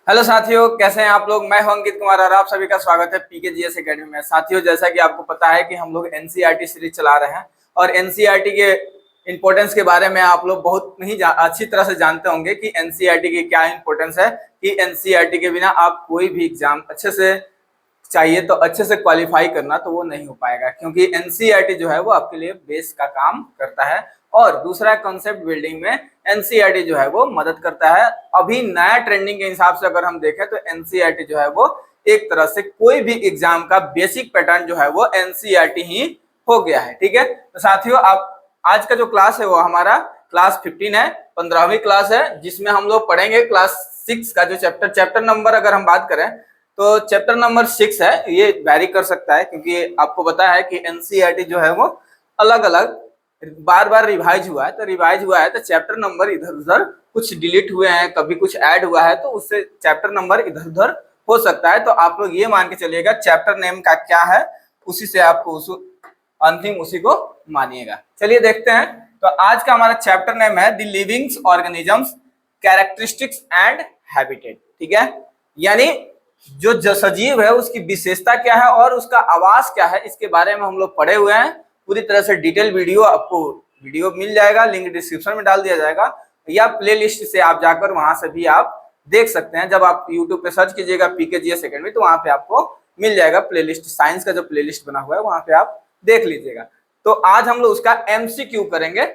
Hello साथियों, कैसे हैं आप लोग। मैं हूं अंकित कुमार और आप सभी का स्वागत है पीकेजीएस एकेडमी में। साथियों, जैसा कि आपको पता है कि हम लोग एनसीईआरटी सीरीज चला रहे हैं और एनसीईआरटी के इंपॉर्टेंस के बारे में आप लोग बहुत ही अच्छी तरह से जानते होंगे कि एनसीईआरटी की क्या इंपॉर्टेंस है, कि एनसीईआरटी के बिना आप कोई भी एग्जाम अच्छे से चाहिए तो अच्छे से क्वालिफाई करना तो वो नहीं हो पाएगा, क्योंकि एनसीईआरटी जो है वो आपके लिए बेस का काम करता है। और दूसरा कॉन्सेप्ट बिल्डिंग में एनसीईआरटी जो है वो मदद करता है। अभी नया ट्रेंडिंग के हिसाब से अगर हम देखें तो एनसीईआरटी जो है वो एक तरह से कोई भी एग्जाम का बेसिक पैटर्न जो है वो एनसीईआरटी ही हो गया है। ठीक है, तो साथियों आप आज का जो क्लास है वो हमारा क्लास 15 है, 15वीं क्लास है, जिसमें हम लोग पढ़ेंगे क्लास 6 का जो चैप्टर नंबर अगर हम बात करें तो चैप्टर नंबर 6 है। ये वैरी कर सकता है क्योंकि आपको पता है कि एनसीईआरटी जो है वो अलग अलग बार बार रिवाइज हुआ है, तो रिवाइज हुआ है तो चैप्टर नंबर इधर उधर कुछ डिलीट हुए हैं, कभी कुछ ऐड हुआ है, तो उससे चैप्टर नंबर इधर उधर हो सकता है। तो आप लोग ये मान के चलिएगा चैप्टर नेम का क्या है उसी से आपको अंतिम उसी को मानिएगा। चलिए देखते हैं। तो आज का हमारा चैप्टर नेम है the living organisms characteristics and habitat. ठीक है, यानी जो सजीव है उसकी विशेषता क्या है और उसका आवास क्या है, इसके बारे में हम लोग पढ़े हुए हैं। पूरी तरह से डिटेल वीडियो आपको मिल जाएगा, लिंक डिस्क्रिप्शन में डाल दिया जाएगा, या प्लेलिस्ट से आप जाकर वहां से भी आप देख सकते हैं। जब आप यूट्यूब पे सर्च कीजिएगा पीकेजीएस एकेडमी तो वहां पे आपको मिल जाएगा प्लेलिस्ट, साइंस का जो प्लेलिस्ट बना हुआ है वहां पे आप देख लीजिएगा। तो आज हम लोग उसका एमसीक्यू करेंगे।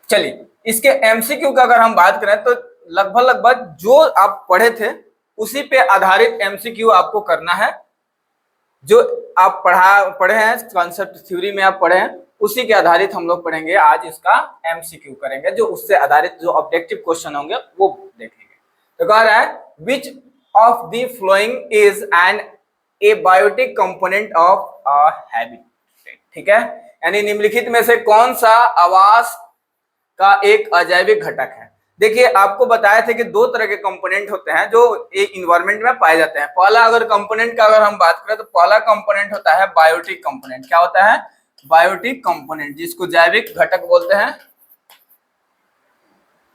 चलिए, इसके एमसीक्यू का अगर हम बात करें तो लगभग जो आप पढ़े थे उसी पे आधारित एमसीक्यू आपको करना है। जो आप पढ़े हैं कॉन्सेप्ट थ्योरी में आप पढ़े हैं उसी के आधारित हम लोग पढ़ेंगे। आज इसका एमसीक्यू करेंगे, जो उससे आधारित जो ऑब्जेक्टिव क्वेश्चन होंगे वो देखेंगे। तो कह रहा है विच of the following is an abiotic component of a habitat. ठीक है, यानी निम्नलिखित में से कौन सा आवास का एक अजैविक घटक है। देखिए, आपको बताए थे कि दो तरह के कंपोनेंट होते हैं जो एक इन्वायरमेंट में पाए जाते हैं। पहला अगर कंपोनेंट का अगर हम बात करें तो पहला कंपोनेंट होता है बायोटिक कंपोनेंट। क्या होता है? बायोटिक कंपोनेंट, जिसको जैविक घटक बोलते हैं,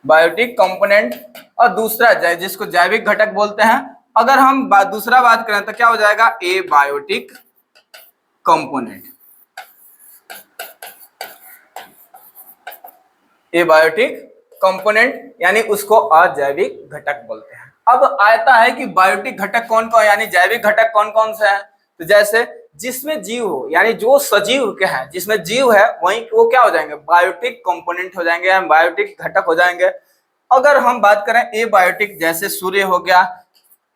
बायोटिक कंपोनेंट। और दूसरा जिसको जैविक घटक बोलते हैं। अगर हम दूसरा बात करें तो क्या हो जाएगा? ए बायोटिक कंपोनेंट, ए बायोटिक कंपोनेंट यानी उसको अजैविक घटक बोलते हैं। अब आता है कि बायोटिक घटक कौन कौन, यानी जैविक घटक कौन कौन से हैं। तो जैसे जिसमें जीव हो, यानी जो सजीव के हैं, जिसमें जीव है वहीं वो क्या हो जाएंगे? बायोटिक कंपोनेंट हो जाएंगे या बायोटिक घटक हो जाएंगे। अगर हम बात करें ए बायोटिक, जैसे सूर्य हो गया,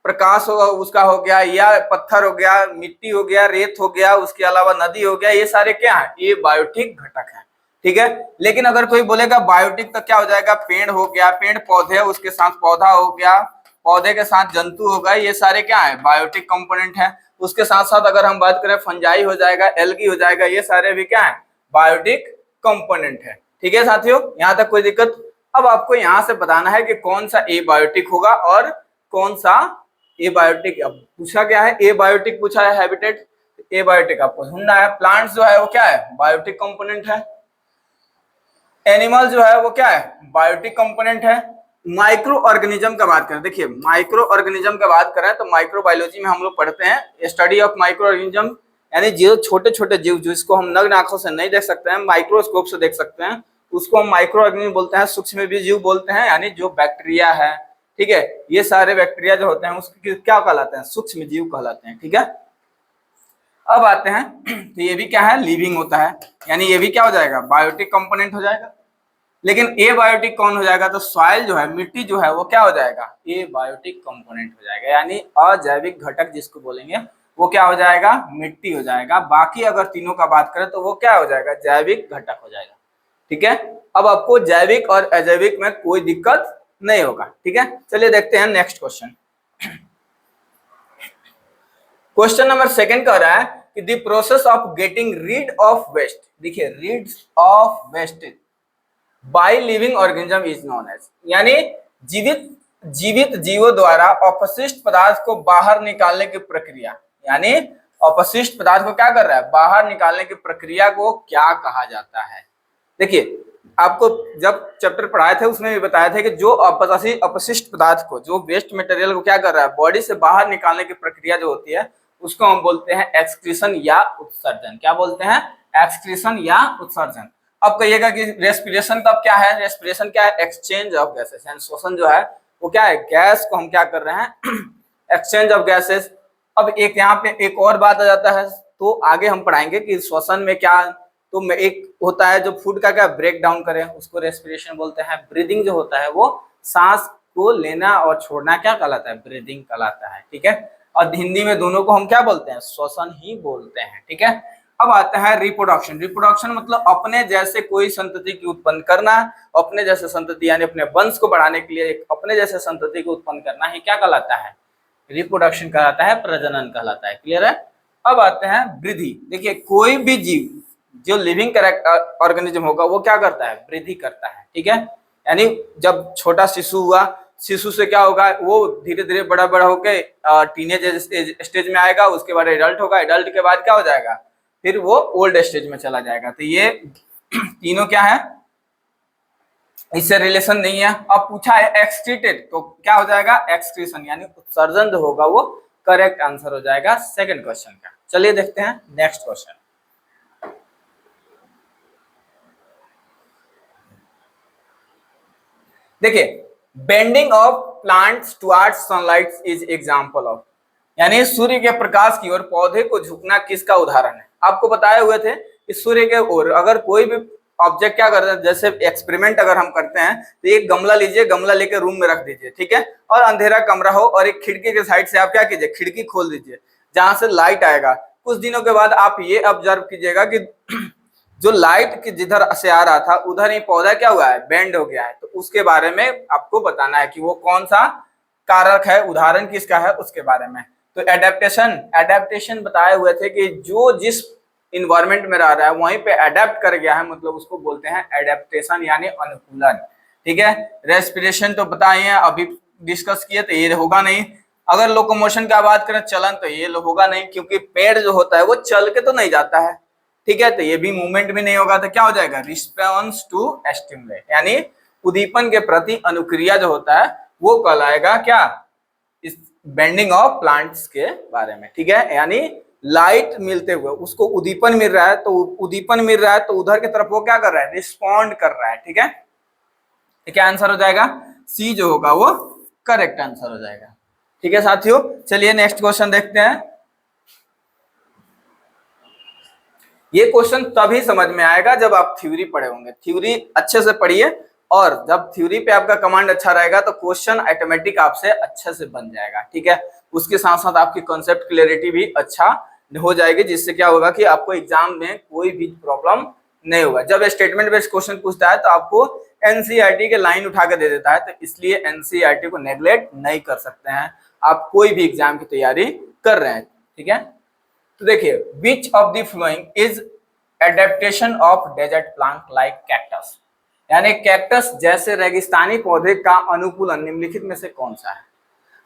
प्रकाश हो उसका हो गया, या पत्थर हो गया, मिट्टी हो गया, रेत हो गया, उसके अलावा नदी हो गया, ये सारे क्या है? ये बायोटिक घटक है। ठीक है, लेकिन अगर कोई बोलेगा बायोटिक तो क्या हो जाएगा? पेड़ हो गया, पेड़ पौधे, उसके साथ पौधा हो गया, पौधे के साथ जंतु हो गए, ये सारे क्या है? बायोटिक कंपोनेंट है। उसके साथ साथ अगर हम बात करें फंजाई हो जाएगा, एल्गी हो जाएगा, ये सारे भी क्या है? बायोटिक कंपोनेंट है। ठीक है साथियों, यहाँ तक कोई दिक्कत? अब आपको यहाँ से बताना है कि कौन सा ए बायोटिक होगा और कौन सा ए बायोटिक। अब पूछा क्या है? ए बायोटिक पूछा है, हैबिटेट। ए बायोटिक आपको ढूंढना है। प्लांट्स जो है वो क्या है? बायोटिक कंपोनेंट है। एनिमल जो है वो क्या है? बायोटिक कंपोनेंट है। माइक्रो ऑर्गेनिज्म का बात करें, देखिए माइक्रो ऑर्गेनिज्म का बात करें तो माइक्रोबायोलॉजी में हम लोग पढ़ते हैं स्टडी ऑफ माइक्रो ऑर्गेनिज्म, यानी जो छोटे छोटे जीव जिसको हम नग्न आंखों से नहीं देख सकते हैं, माइक्रोस्कोप से देख सकते हैं, उसको हम माइक्रो ऑर्गेनिज्म बोलते हैं। सूक्ष्म जीव बोलते हैं, यानी जो बैक्टीरिया है। ठीक है, ये सारे बैक्टीरिया जो होते हैं उसके क्या कहलाते हैं? सूक्ष्म जीव कहलाते हैं। ठीक है, अब आते हैं तो ये भी क्या है? लिविंग होता है, यानी ये भी क्या हो जाएगा? बायोटिक कंपोनेंट हो जाएगा। लेकिन ए बायोटिक कौन हो जाएगा? तो सॉइल जो है, मिट्टी जो है वो क्या हो जाएगा? ए बायोटिक कंपोनेंट हो जाएगा, यानी अजैविक घटक जिसको बोलेंगे वो क्या हो जाएगा? मिट्टी हो जाएगा। बाकी अगर तीनों का बात करें तो वो क्या हो जाएगा? जैविक घटक हो जाएगा। ठीक है, अब आपको जैविक और अजैविक में कोई दिक्कत नहीं होगा। ठीक है, चलिए देखते हैं नेक्स्ट क्वेश्चन। क्वेश्चन नंबर 2 कह रहा है कि the process of getting rid of waste, देखिए rid of waste by living organism is known as, यानी जीवित जीवों द्वारा अपशिष्ट पदार्थ को बाहर निकालने की प्रक्रिया, यानी अपशिष्ट पदार्थ को क्या कर रहा है? बाहर निकालने की प्रक्रिया को क्या कहा जाता है? देखिए आपको जब चैप्टर पढ़ाए थे उसमें भी बताया था कि जो अपशिष्ट पदार्थ को, जो वेस्ट मटेरियल को क्या कर रहा है, बॉडी से बाहर निकालने की प्रक्रिया जो होती है उसको हम बोलते हैं एक्सक्रीशन या उत्सर्जन। क्या बोलते हैं? एक्सक्रीशन या उत्सर्जन। अब कहिएगा कि रेस्पिरेशन तब क्या है? रेस्पिरेशन क्या है? Exchange of gases. यानी श्वसन जो है वो क्या है? गैस को हम क्या कर रहे हैं? Exchange of gases. अब एक यहाँ पे एक और बात आ जाता है, तो आगे हम पढ़ाएंगे कि श्वसन में क्या, तो एक होता है जो फूड का क्या ब्रेक डाउन करे उसको रेस्पिरेशन बोलते हैं। ब्रीदिंग जो होता है वो सांस को लेना और छोड़ना क्या कहलाता है? ब्रीदिंग कहलाता है। ठीक है, और हिंदी में दोनों को हम क्या बोलते हैं? श्वसन ही बोलते हैं। ठीक है, अब आता है रिप्रोडक्शन। रिप्रोडक्शन मतलब अपने जैसे कोई संतति की उत्पन्न करना। अपने जैसे संतति यानी अपने वंश को बढ़ाने के लिए एक अपने जैसे संतति को उत्पन्न करना ही क्या कहलाता है? रिप्रोडक्शन कहलाता है, प्रजनन कहलाता है। क्लियर है? अब आते हैं वृद्धि। देखिए कोई भी जीव जो लिविंग ऑर्गेनिज्म होगा वो क्या करता है? वृद्धि करता है। ठीक है, यानी जब छोटा शिशु हुआ, शिशु से क्या होगा? वो धीरे धीरे बड़ा बड़ा होके टीनेज स्टेज में आएगा, उसके बाद एडल्ट होगा, एडल्ट के बाद क्या हो जाएगा? फिर वो ओल्ड स्टेज में चला जाएगा। तो ये तीनों क्या है? इससे रिलेशन नहीं है। अब पूछा है एक्सक्रीटेड, तो क्या हो जाएगा? एक्सक्रीशन यानी उत्सर्जन जो होगा वो करेक्ट आंसर हो जाएगा सेकंड क्वेश्चन का। चलिए देखते हैं नेक्स्ट क्वेश्चन। देखिए bending of plants towards sunlight is example of, यानी सूर्य के प्रकाश की ओर पौधे को झुकना किसका उदाहरण है? आपको बताए हुए थे कि सूर्य के ओर अगर कोई भी ऑब्जेक्ट क्या करते हैं, जैसे एक्सपेरिमेंट अगर हम करते हैं तो एक गमला लीजिए, गमला लेके रूम में रख दीजिए, ठीक है, और अंधेरा कमरा हो और एक खिड़की के साइड से आप क्या कीजिए? खिड़की खोल दीजिए जहां से लाइट आएगा। कुछ दिनों के बाद आप ये ऑब्जर्व कीजिएगा कि जो लाइट की जिधर से आ रहा था उधर ही पौधा क्या हुआ है? बेंड हो गया है। तो उसके बारे में आपको बताना है कि वो कौन सा कारक है, उदाहरण किसका है उसके बारे में। तो एडेप्टेशन, एडेप्टेशन बताए हुए थे कि जो जिस इन्वायरमेंट में रह रहा है वहीं पे अडेप्ट कर गया है, मतलब उसको बोलते हैं एडेप्टेशन यानी अनुकूलन। ठीक है, रेस्पिरेशन तो बताइए अभी डिस्कस किए, तो ये होगा नहीं। अगर लोकोमोशन का बात करें, चलन, तो ये होगा नहीं क्योंकि पेड़ जो होता है वो चल के तो नहीं जाता है। ठीक है, तो ये भी मूवमेंट भी नहीं होगा। तो क्या हो जाएगा? रिस्पॉन्स टू स्टिमुलेट, यानी उद्दीपन के प्रति अनुक्रिया जो होता है वो कहलाएगा क्या? इस बेंडिंग ऑफ प्लांट्स के बारे में। ठीक है, यानी लाइट मिलते हुए उसको उद्दीपन मिल रहा है, तो उद्दीपन मिल रहा है तो उधर की तरफ वो क्या कर रहा है? रिस्पॉन्ड कर रहा है। ठीक है, क्या आंसर हो जाएगा? सी जो होगा वो करेक्ट आंसर हो जाएगा। ठीक है साथियों, चलिए नेक्स्ट क्वेश्चन देखते हैं। ये क्वेश्चन तभी समझ में आएगा जब आप थ्योरी पढ़े होंगे। थ्योरी अच्छे से पढ़िए, और जब थ्योरी पे आपका कमांड अच्छा रहेगा तो क्वेश्चन ऑटोमेटिक आपसे अच्छे से बन जाएगा। ठीक है, उसके साथ साथ आपकी कॉन्सेप्ट क्लियरिटी भी अच्छा हो जाएगी, जिससे क्या होगा कि आपको एग्जाम में कोई भी प्रॉब्लम नहीं होगा। जब स्टेटमेंट बेस्ड क्वेश्चन पूछता है तो आपको एनसीईआरटी के लाइन उठा के दे देता है, तो इसलिए एनसीईआरटी को नेग्लेक्ट नहीं कर सकते हैं आप कोई भी एग्जाम की तैयारी कर रहे हैं। ठीक है, तो देखिए which of the following is adaptation of desert plant like cactus, यानी कैक्टस जैसे रेगिस्तानी पौधे का अनुकूलन निम्नलिखित में से कौन सा है?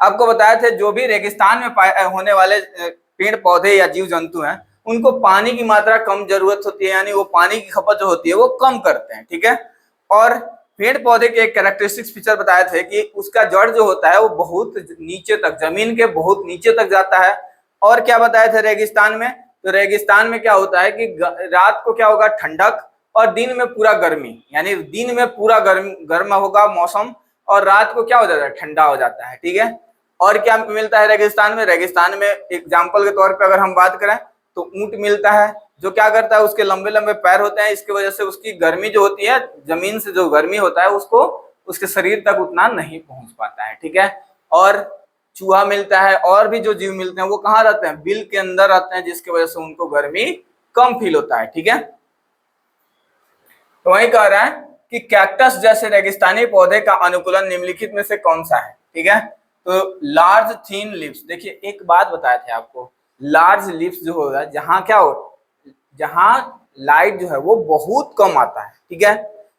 आपको बताया थे जो भी रेगिस्तान में होने वाले पेड़ पौधे या जीव जंतु हैं उनको पानी की मात्रा कम जरूरत होती है, यानी वो पानी की खपत जो होती है वो कम करते हैं। ठीक है, और पेड़ पौधे के एक कैरेक्टरिस्टिक्स फीचर बताए थे कि उसका जड़ जो होता है वो बहुत नीचे तक, जमीन के बहुत नीचे तक जाता है। और क्या बताए थे रेगिस्तान में? तो रेगिस्तान में क्या होता है कि रात को क्या होगा? ठंडक, और दिन में पूरा गर्मी, यानी दिन में पूरा गर्म होगा मौसम और रात को क्या हो जाता है? ठंडा हो जाता है। ठीक है, और क्या मिलता है रेगिस्तान में? रेगिस्तान में एग्जाम्पल के तौर पे अगर हम बात करें तो ऊंट मिलता है, जो क्या करता है? उसके लंबे लंबे पैर होते हैं, इसकी वजह से उसकी गर्मी जो होती है, जमीन से जो गर्मी होता है उसको उसके शरीर तक उतना नहीं पहुंच पाता है। ठीक है, और चूहा मिलता है, और भी जो जीव मिलते हैं वो कहाँ रहते हैं? बिल के अंदर रहते हैं, जिसकी वजह से उनको गर्मी कम फील होता है। ठीक है, तो वही कह रहा है कि कैक्टस जैसे रेगिस्तानी पौधे का अनुकूलन निम्नलिखित में से कौन सा है? ठीक है, तो लार्ज थीन लिव्स, देखिए एक बात बताए थे आपको, लार्ज लिव्स जो होगा जहां क्या हो, जहां लाइट जो है वो बहुत कम आता है। ठीक है,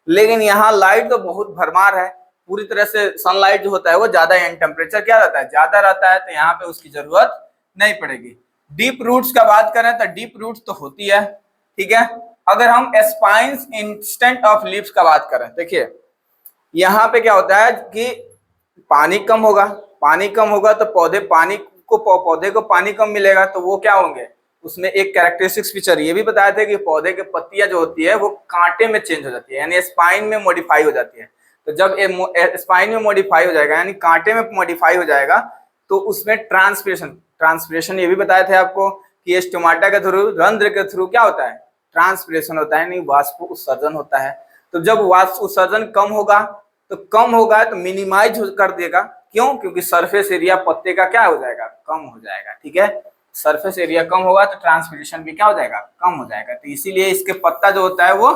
लेकिन यहाँ लाइट तो बहुत भरमार है, पूरी तरह से सनलाइट जो होता है वो ज्यादा, टेम्परेचर क्या रहता है? ज्यादा रहता है, तो यहाँ पे उसकी जरूरत नहीं पड़ेगी। डीप रूट्स का बात करें तो डीप रूट्स तो होती है। ठीक है, अगर हम स्पाइन्स इंस्टेंट ऑफ लीव्स का बात करें, देखिए यहाँ पे क्या होता है कि पानी कम होगा, पानी कम होगा तो पौधे को पानी कम मिलेगा, तो वो क्या होंगे, उसमें एक कैरेक्टरिस्टिक्स फीचर ये भी बताए थे कि पौधे के पत्तियां जो होती है वो कांटे में चेंज हो जाती है, यानी स्पाइन में मॉडिफाई हो जाती है। तो जब स्पाइन में मॉडिफाई हो जाएगा यानी कांटे में मॉडिफाई हो जाएगा, तो उसमें ट्रांसपिरेशन ये भी बताए थे आपको कि स्टोमाटा के थ्रू, रंध्र के थ्रू क्या होता है, ट्रांसपिरेशन होता है, नहीं वाष्प उत्सर्जन होता है। तो जब वाष्प उत्सर्जन कम होगा तो मिनिमाइज कर देगा, क्यों, क्योंकि सरफेस एरिया पत्ते का क्या हो जाएगा, कम हो जाएगा। ठीक है, सरफेस एरिया कम होगा तो ट्रांसपिरेशन भी क्या हो जाएगा, कम हो जाएगा। तो इसीलिए इसके पत्ता जो होता है वो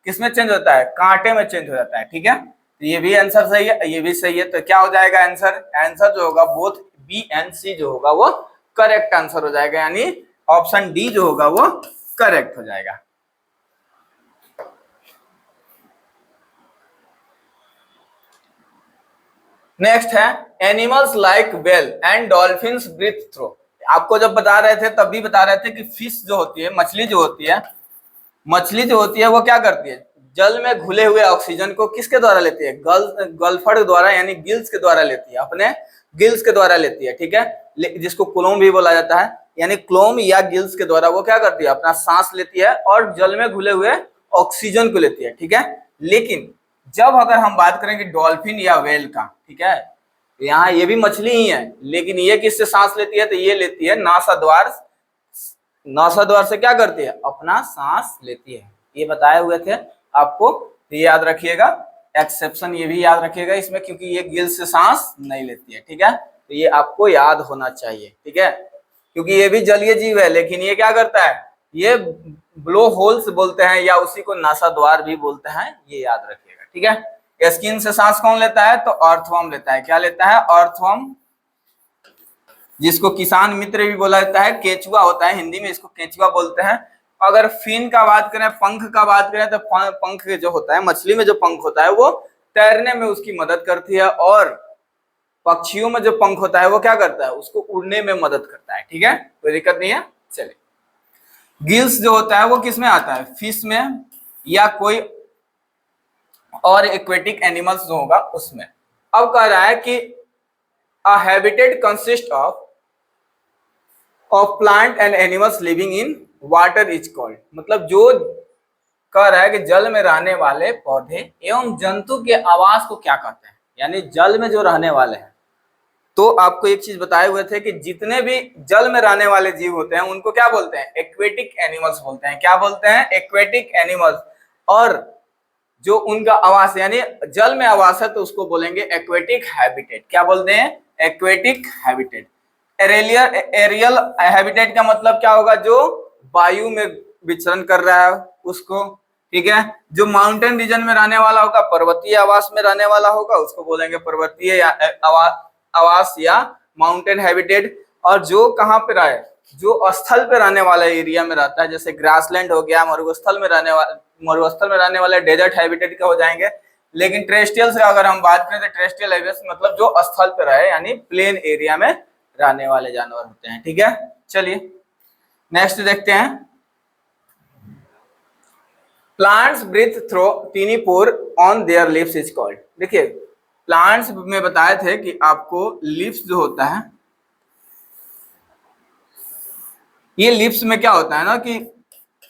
किसमें चेंज होता है, कांटे में चेंज हो जाता है। ठीक है, तो ये भी आंसर सही है, ये भी सही है। तो क्या हो जाएगा आंसर जो होगा बोथ बी एंड सी जो होगा वो करेक्ट आंसर हो जाएगा, यानी ऑप्शन डी जो होगा वो करेक्ट हो जाएगा। नेक्स्ट है animals like whale and dolphins breathe through. आपको जब बता रहे थे तब भी बता रहे थे कि फिश जो होती है, मछली जो होती है वो क्या करती है, जल में घुले हुए ऑक्सीजन को किसके द्वारा लेती है, गलफड़ द्वारा, यानी गिल्स के द्वारा लेती है, अपने गिल्स के द्वारा लेती है। ठीक है, जिसको क्लोम भी बोला जाता है, यानी क्लोम या गिल्स के द्वारा वो क्या करती है, अपना सांस लेती है और जल में घुले हुए ऑक्सीजन को लेती है। ठीक है, लेकिन जब अगर हम बात करेंगे डॉल्फिन या व्हेल का, ठीक है, यहाँ ये भी मछली ही है, लेकिन ये किससे सांस लेती है, तो ये लेती है नासाद्वार से क्या करती है, अपना सांस लेती है। ये बताए हुए थे आपको, ये याद रखिएगा, एक्सेप्शन ये भी याद रखिएगा इसमें, क्योंकि ये गिल से सांस नहीं लेती है। ठीक है, तो ये आपको याद होना चाहिए। ठीक है, क्योंकि ये भी जलीय जीव है, लेकिन ये क्या करता है, ये ब्लो होल्स बोलते हैं या उसी को नासाद्वार भी बोलते हैं, ये याद रखिएगा। ठीक है, स्किन से सांस कौन लेता है, तो अर्थवर्म लेता है। क्या लेता है, अर्थवर्म, जिसको किसान मित्र भी बोला जाता है, केचुआ होता है हिंदी में, इसको केचुआ बोलते हैं। अगर फिन का बात करें, पंख का बात करें, तो पंख जो होता है, मछली में जो पंख होता है वो तैरने में उसकी मदद करती है, और पक्षियों में जो पंख होता है वो क्या करता है, उसको उड़ने में मदद करता है। ठीक है, कोई दिक्कत नहीं है। चलिए, गिल्स जो होता है वो किस में आता है, फिश में या कोई और एक्वेटिक एनिमल्स जो होगा उसमें। अब कह रहा है कि a habitat consists of plant and animals living in water is called, मतलब जो कह रहा है कि जल में रहने वाले पौधे एवं जंतु के आवास को क्या कहते हैं, यानी जल में जो रहने वाले हैं। तो आपको एक चीज बताए हुए थे कि जितने भी जल में रहने वाले जीव होते हैं उनको क्या बोलते हैं, एक्वेटिक एनिमल्स बोलते हैं। क्या बोलते हैं, एक्वेटिक एनिमल्स। और जो उनका आवास यानी जल में आवास है तो उसको बोलेंगे एक्वेटिक हैबिटेट। क्या बोलते हैं, एक्वेटिक हैबिटेट। एरियल हैबिटेट का मतलब क्या होगा, जो वायु में विचरण कर रहा है उसको। ठीक है, जो माउंटेन रीजन में रहने वाला होगा, पर्वतीय आवास में रहने वाला होगा, उसको बोलेंगे पर्वतीय आवास या माउंटेन हैबिटेट। और जो कहाँ पे रहे, जो स्थल पे रहने वाला एरिया में रहता है, जैसे ग्रासलैंड हो गया, मरुस्थल में रहने वाले डेजर्ट हैबिटेट के हो जाएंगे। लेकिन टेरेस्ट्रियल से अगर हम बात करें तो टेरेस्ट्रियल हैबिटेट मतलब जो स्थल पे रहे, यानी प्लेन एरिया में रहने वाले जानवर होते हैं। ठीक है, चलिए नेक्स्ट देखते हैं। Plants breathe through tiny pore on their leaves is called. देखिए, प्लांट्स में बताए थे कि आपको लीव्स जो होता है, ये लिप्स में क्या होता है ना कि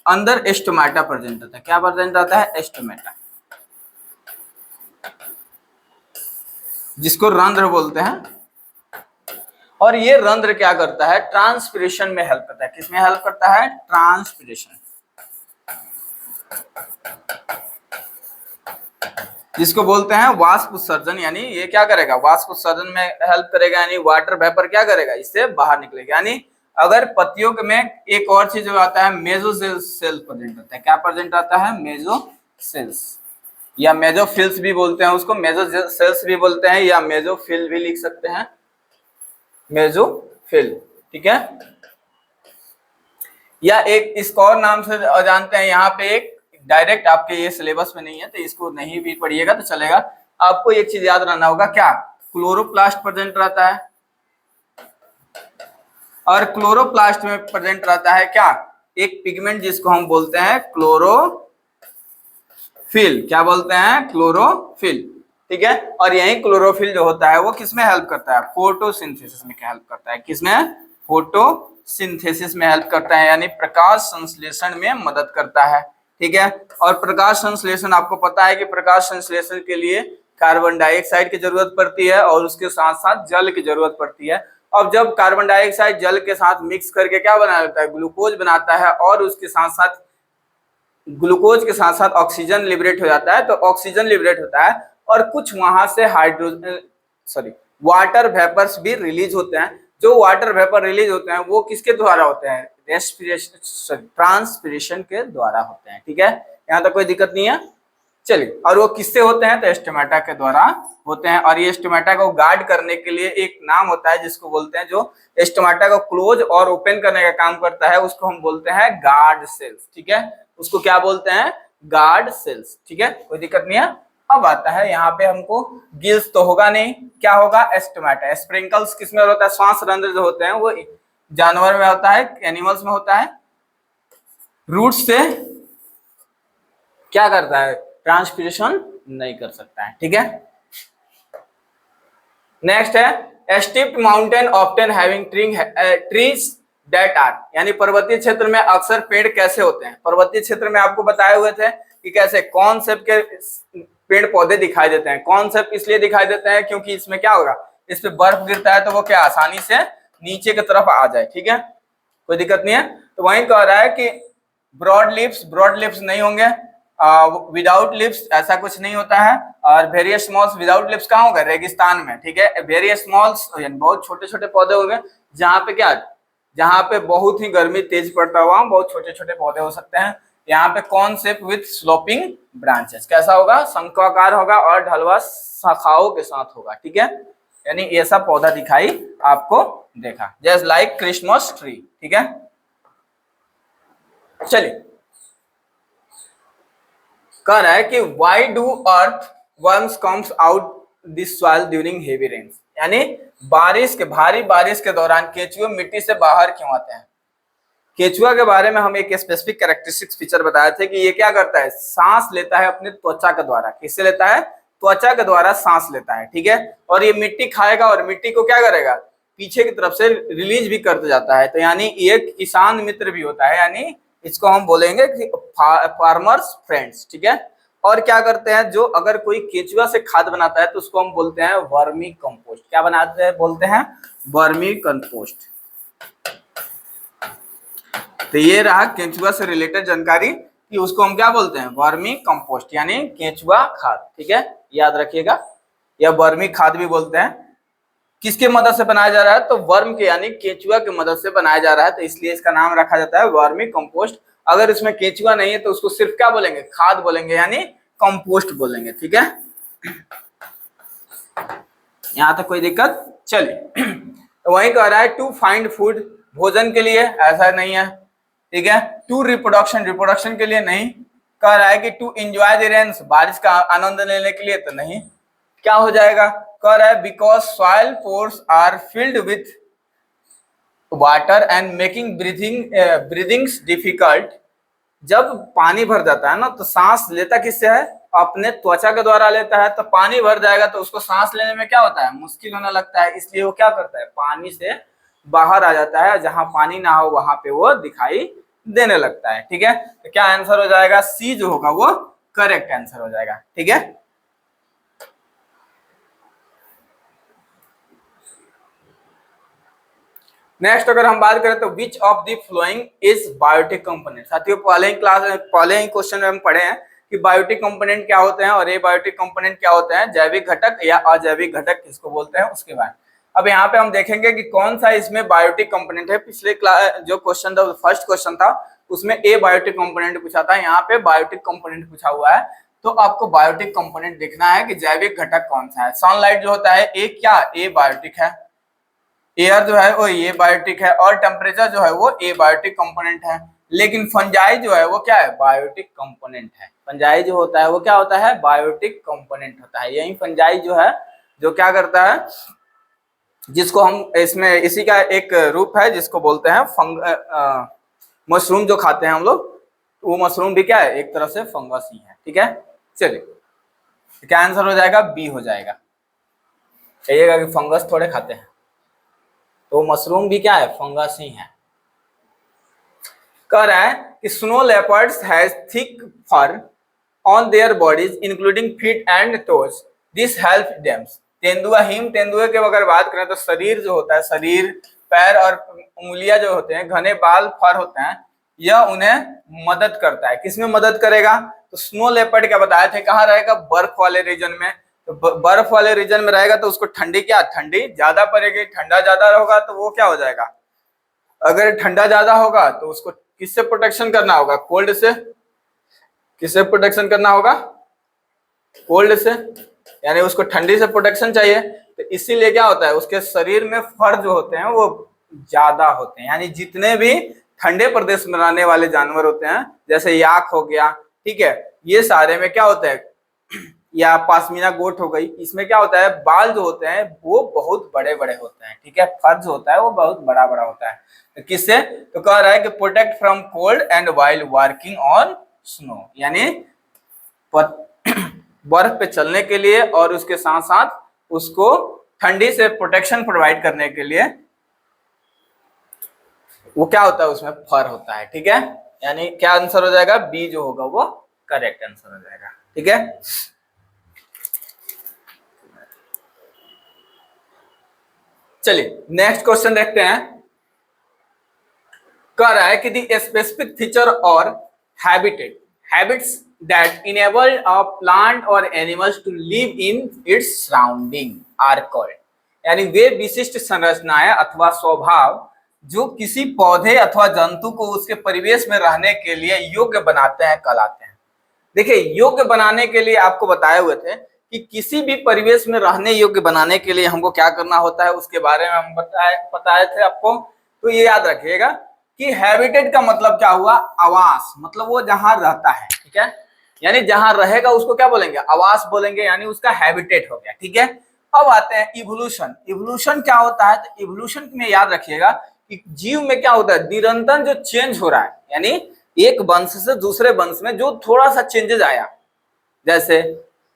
अंदर स्टोमेटा प्रेजेंट होता है। क्या प्रेजेंट रहता है, स्टोमेटा, जिसको रंध्र बोलते हैं। और ये रंध्र क्या करता है, ट्रांसपिरेशन में हेल्प करता है। किसमें हेल्प करता है, ट्रांसपिरेशन, जिसको बोलते हैं वाष्प उत्सर्जन। यानी ये क्या करेगा, वाष्प उत्सर्जन में हेल्प करेगा, यानी वाटर वेपर क्या करेगा, इससे बाहर निकलेगा। यानी अगर पत्तियों में एक और चीज जो आता है, मेसोसेल प्रेजेंट होता है। क्या प्रेजेंट आता है, मेसोसेल्स या मेसोफिल्स भी बोलते हैं उसको, मेसोसेल्स भी बोलते हैं या मेसोफिल भी लिख सकते हैं, मेसोफिल। ठीक है, या एक इसको और नाम से जानते हैं, यहाँ पे एक डायरेक्ट आपके ये सिलेबस में नहीं है तो इसको नहीं भी पढ़िएगा तो चलेगा। आपको एक चीज याद रखना होगा, क्या, क्लोरोप्लास्ट प्रेजेंट रहता है, और क्लोरोप्लास्ट में प्रेजेंट रहता है क्या, एक पिगमेंट जिसको हम बोलते हैं क्लोरोफिल। क्या बोलते हैं? क्लोरोफिल। ठीक है, और यही क्लोरोफिल जो होता है वो किसमें हेल्प करता है? फोटोसिंथेसिस में हेल्प करता है। किसमें? फोटोसिंथेसिस में हेल्प करता है, यानी प्रकाश संश्लेषण में मदद करता है। ठीक है, और प्रकाश संश्लेषण आपको पता है कि प्रकाश संश्लेषण के लिए कार्बन डाइऑक्साइड की जरूरत पड़ती है और उसके साथ साथ जल की जरूरत पड़ती है। अब जब कार्बन डाइऑक्साइड जल के साथ मिक्स करके क्या बना देता है? ग्लूकोज बनाता है, और उसके साथ साथ ग्लूकोज के साथ साथ ऑक्सीजन लिबरेट हो जाता है। तो ऑक्सीजन लिबरेट होता है और कुछ वहां से वाटर वेपर्स भी रिलीज होते हैं। जो वाटर वेपर रिलीज होते हैं वो किसके द्वारा होते हैं? रेस्पिरेशन, ट्रांसपिरेशन के द्वारा होते हैं। ठीक है, यहाँ तक कोई दिक्कत नहीं है। चलिए, और वो किससे होते हैं? तो स्टोमेटा के द्वारा होते हैं। और ये स्टोमेटा को गार्ड करने के लिए एक नाम होता है जिसको बोलते हैं, जो स्टोमेटा को क्लोज और ओपन करने का काम करता है, उसको हम बोलते हैं गार्ड सेल्स। ठीक है, उसको क्या बोलते हैं? Guard cells. ठीक है, कोई दिक्कत नहीं है। अब आता है यहाँ पे हमको गिल्स तो होगा नहीं, क्या होगा? स्टोमेटा। स्प्रिंकल्स किसमें होता है? श्वास रंध्र जो होते हैं वो जानवर में होता है, एनिमल्स में होता है। रूट से क्या करता है? ट्रांसपिरेशन नहीं कर सकता है। ठीक है, नेक्स्ट है steeped mountain often having trees that are, यानी पर्वतीय क्षेत्र में अक्सर पेड़ कैसे होते हैं? पर्वतीय क्षेत्र में आपको बताए हुए थे कि कैसे कौन से के पेड़ पौधे दिखाई देते हैं। कौन से इसलिए दिखाई देते हैं क्योंकि इसमें क्या होगा? इस पे बर्फ गिरता है तो वो क्या आसानी से नीचे की तरफ आ जाए। ठीक है, कोई दिक्कत नहीं है। तो वही कह रहा है कि ब्रॉड लिप्स नहीं होंगे, विदाउट लिप्स ऐसा कुछ नहीं होता है। और वेरियस स्मॉल्स, विदाउट लिप्स कहाँ होगा? रेगिस्तान में। ठीक है, वेरियस स्मॉल्स बहुत छोटे छोटे पौधे होंगे, जहाँ पे क्या, जहाँ पे बहुत ही गर्मी तेज पड़ता हुआ बहुत छोटे छोटे पौधे हो सकते हैं। यहाँ पे कॉन्सेप्ट विथ स्लोपिंग ब्रांचेस, कैसा होगा? शंक्वाकार होगा और ढलवा शाखाओं के साथ होगा। ठीक है, यानी ऐसा पौधा दिखाई आपको देखा, जस्ट लाइक क्रिसमस ट्री। ठीक है, चलिए, कह रहा है कि why do earth worms comes out this soil during heavy rain, यानी भारी बारिश के दौरान केचुए मिट्टी से बाहर क्यों आते हैं? केचुआ के बारे में हम एक स्पेसिफिक कैरेक्टरिस्टिक्स फीचर बताए थे कि ये क्या करता है? सांस लेता है अपने त्वचा के द्वारा। किससे लेता है? त्वचा के द्वारा सांस लेता है। ठीक है, और ये मिट्टी खाएगा और मिट्टी को क्या करेगा? पीछे की तरफ से रिलीज भी करते जाता है। तो यानी ये किसान मित्र भी होता है, यानी इसको हम बोलेंगे फार्मर्स फ्रेंड्स। ठीक है, और क्या करते हैं? जो अगर कोई केचुआ से खाद बनाता है तो उसको हम बोलते हैं वर्मी कंपोस्ट। क्या बनाते हैं? बोलते हैं वर्मी कंपोस्ट। तो ये रहा केंचुआ से रिलेटेड जानकारी कि उसको हम क्या बोलते हैं? वर्मी कंपोस्ट, यानी केंचुआ खाद। ठीक है, याद रखिएगा, या वर्मी खाद भी बोलते हैं। किसके मदद से बनाया जा रहा है? तो वर्म के, यानी केंचुआ की मदद से बनाया जा रहा है, तो इसलिए इसका नाम रखा जाता है वर्मी कंपोस्ट। अगर इसमें केंचुआ नहीं है तो उसको सिर्फ क्या बोलेंगे? खाद बोलेंगे, यानी कंपोस्ट बोलेंगे। ठीक है, यहाँ तक कोई दिक्कत? चलिए, तो वही कह रहा है टू फाइंड फूड, भोजन के लिए, ऐसा नहीं है। ठीक है, टू रिप्रोडक्शन के लिए नहीं। कह रहा है कि टू एंजॉय द रेन्स, बारिश का आनंद लेने के लिए, तो नहीं। क्या हो जाएगा? कह रहा है because soil pores are filled with water and making breathings difficult. जब पानी भर जाता है ना, तो सांस लेता किससे है? अपने त्वचा के द्वारा लेता है। तो पानी भर जाएगा तो उसको सांस लेने में क्या होता है? मुश्किल होने लगता है, इसलिए वो क्या करता है? पानी से बाहर आ जाता है, जहां पानी ना हो वहां पे वो दिखाई देने लगता है। ठीक है, तो क्या आंसर हो जाएगा? सी जो होगा वो करेक्ट आंसर हो जाएगा। ठीक है, नेक्स्ट अगर हम बात करें तो which of the following is biotic component. साथियों, पहले ही क्वेश्चन में हम पढ़े हैं कि बायोटिक कंपोनेंट क्या होते हैं और ये बायोटिक कंपोनेंट क्या होते हैं, जैविक घटक या अजैविक घटक किसको बोलते हैं, उसके बाद। अब यहाँ पे हम देखेंगे कि कौन सा इसमें बायोटिक कंपोनेंट है। पिछले क्लास जो क्वेश्चन था, फर्स्ट क्वेश्चन था, उसमें ए बायोटिक कंपोनेंट पूछा था, यहाँ पे बायोटिक कंपोनेंट पूछा हुआ है। तो आपको बायोटिक कंपोनेंट देखना है कि जैविक घटक कौन सा है। सनलाइट जो होता है ए, क्या ए बायोटिक है, एयर जो है वो ए बायोटिक है, और टेम्परेचर जो है वो ए बायोटिक कंपोनेंट है। लेकिन फंजाई जो है वो क्या है? बायोटिक कंपोनेंट है। फंजाई जो होता है वो क्या होता है? बायोटिक कंपोनेंट होता है। यही फंजाई जो है जो क्या करता है, जिसको हम इसमें इसी का एक रूप है जिसको बोलते हैं मशरूम जो खाते हैं हम लोग, तो वो मशरूम भी क्या है, एक तरह से फंगस ही है। ठीक है, चलिए क्या आंसर हो जाएगा, बी हो जाएगा। कहिएगा कि फंगस थोड़े खाते हैं, तो मशरूम भी क्या है, फंगस ही है। कह रहा है कि snow leopards has thick fur on their bodies including feet and toes, this help them. तेंदुआ, हिम तेंदुए की अगर बात करें तो शरीर जो होता है, शरीर, पैर और उंगलियां जो होते हैं, घने बाल, फर होते हैं, यह उन्हें मदद करता है। किसमें मदद करेगा, तो स्नो लेपर्ड क्या बताए थे, कहाँ रहेगा, बर्फ वाले रीजन में। तो बर्फ वाले रीजन में रहेगा तो उसको ठंडी क्या, ठंडी ज्यादा पड़ेगी, ठंडा ज्यादा होगा तो वो क्या हो जाएगा, अगर ठंडा ज्यादा होगा तो उसको किससे प्रोटेक्शन करना होगा, कोल्ड से। किससे प्रोटेक्शन करना होगा, कोल्ड से, यानी उसको ठंडी से प्रोटेक्शन चाहिए। तो इसीलिए क्या होता है, उसके शरीर में फर जो होते हैं वो ज्यादा होते हैं। यानी जितने भी ठंडे प्रदेश में रहने वाले जानवर होते हैं, जैसे याक हो गया, ठीक है, ये सारे में क्या होता है, या पाशमीना गोट हो गई, इसमें क्या होता है, बाल जो होते हैं वो बहुत बड़े बड़े होते हैं। ठीक है, फर जो होता है वो बहुत बड़ा बड़ा होता है। तो किससे, तो कह रहा है कि protect from cold and while working on snow, यानी बर्फ पे चलने के लिए और उसके साथ साथ उसको ठंडी से प्रोटेक्शन प्रोवाइड करने के लिए वो क्या होता है, उसमें फर होता है। ठीक है, यानी क्या आंसर हो जाएगा, बी जो होगा वो करेक्ट आंसर हो जाएगा। ठीक है, चलिए नेक्स्ट क्वेश्चन देखते हैं। कह रहा है कि दी स्पेसिफिक फीचर और habits that enable a plant or animals to live in its surrounding are called, यानी वे विशिष्ट संरचनाएं अथवा स्वभाव जो किसी पौधे अथवा जंतु को उसके परिवेश में रहने के लिए योग्य बनाते हैं, कहलाते हैं। देखिए, योग्य बनाने के लिए आपको बताए हुए थे कि किसी भी परिवेश में रहने योग्य बनाने के लिए हमको क्या करना होता है, उसके बारे में हम बताए थे आपको। तो ये याद रखिएगा कि हैबिटेट का मतलब क्या हुआ, आवास, मतलब वो जहां रहता है। ठीक है, यानी जहां रहेगा उसको क्या बोलेंगे, आवास बोलेंगे, यानी उसका हैबिटेट हो गया। ठीक है, अब आते हैं इवोल्यूशन। इवोल्यूशन क्या होता है, तो इवोल्यूशन में याद रखिएगा कि जीव में क्या होता है, निरंतर जो चेंज हो रहा है, यानी एक वंश से दूसरे वंश में जो थोड़ा सा चेंजेस आया। जैसे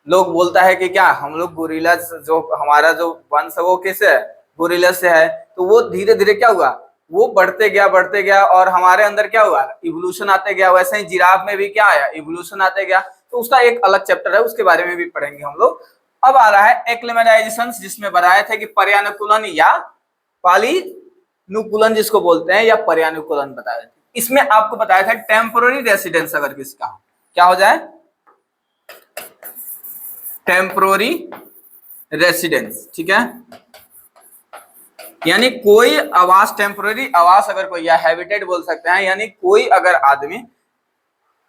लोग बोलता है कि क्या हम लोग गोरिल्ला, जो हमारा जो वंश है वो किससे है, गोरिल्ला से है। तो वो धीरे धीरे क्या हुआ, वो बढ़ते गया और हमारे अंदर क्या हुआ, इवोल्यूशन आते गया। वैसे ही जिराफ में भी क्या आया, इवोल्यूशन आते गया। तो उसका एक अलग चैप्टर है, उसके बारे में भी पढ़ेंगे हम लोग। अब आ रहा है एक्लिमेटाइजेशन, जिसमें बताए थे कि पर्यानुकूलन या पालीनुकूलन जिसको बोलते हैं, या पर्यानुकूलन बताया। इसमें आपको बताया था टेम्पोररी रेसिडेंस अगर किसका हो, क्या हो जाए, टेम्पोररी रेसिडेंस। ठीक है, यानी कोई आवास, टेम्पोररी आवास अगर कोई, या हैबिटेट बोल सकते हैं, यानी कोई अगर आदमी